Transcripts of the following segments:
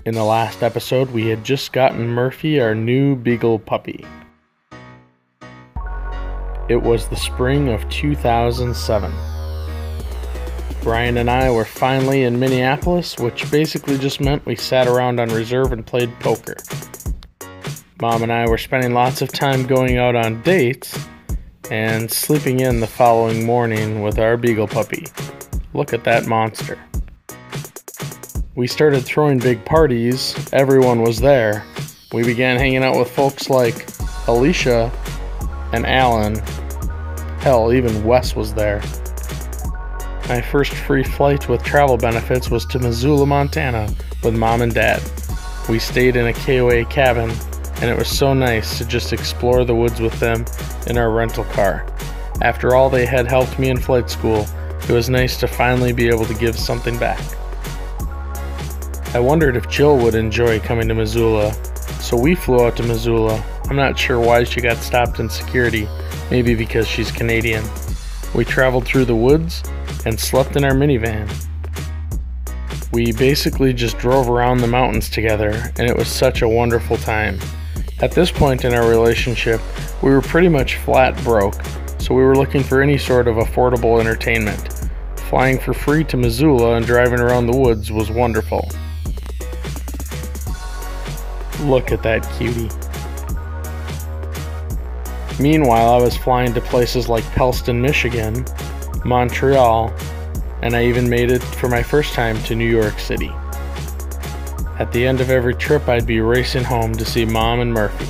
In the last episode, we had just gotten Murphy our new beagle puppy. It was the spring of 2007. Brian and I were finally in Minneapolis, which basically just meant we sat around on reserve and played poker. Mom and I were spending lots of time going out on dates and sleeping in the following morning with our beagle puppy. Look at that monster. We started throwing big parties. Everyone was there. We began hanging out with folks like Alicia and Alan. Hell, even Wes was there. My first free flight with travel benefits was to Missoula, Montana with Mom and Dad. We stayed in a KOA cabin, and it was so nice to just explore the woods with them in our rental car. After all they had helped me in flight school, it was nice to finally be able to give something back. I wondered if Jill would enjoy coming to Missoula, so we flew out to Missoula. I'm not sure why she got stopped in security, maybe because she's Canadian. We traveled through the woods and slept in our minivan. We basically just drove around the mountains together, and it was such a wonderful time. At this point in our relationship, we were pretty much flat broke, so we were looking for any sort of affordable entertainment. Flying for free to Missoula and driving around the woods was wonderful. Look at that cutie. Meanwhile, I was flying to places like Pellston, Michigan, Montreal, and I even made it for my first time to New York City. At the end of every trip, I'd be racing home to see Mom and Murphy.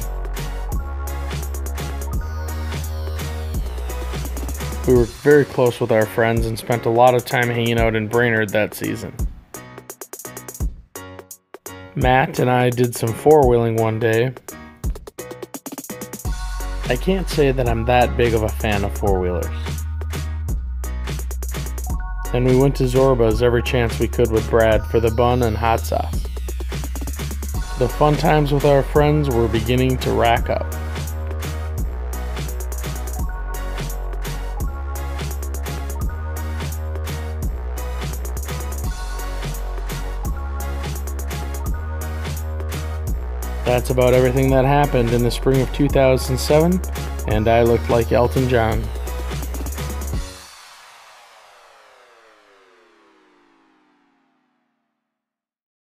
We were very close with our friends and spent a lot of time hanging out in Brainerd that season. Matt and I did some four-wheeling one day. I can't say that I'm that big of a fan of four-wheelers. And we went to Zorba's every chance we could with Brad for the bun and hot sauce. The fun times with our friends were beginning to rack up. That's about everything that happened in the spring of 2007, and I looked like Elton John.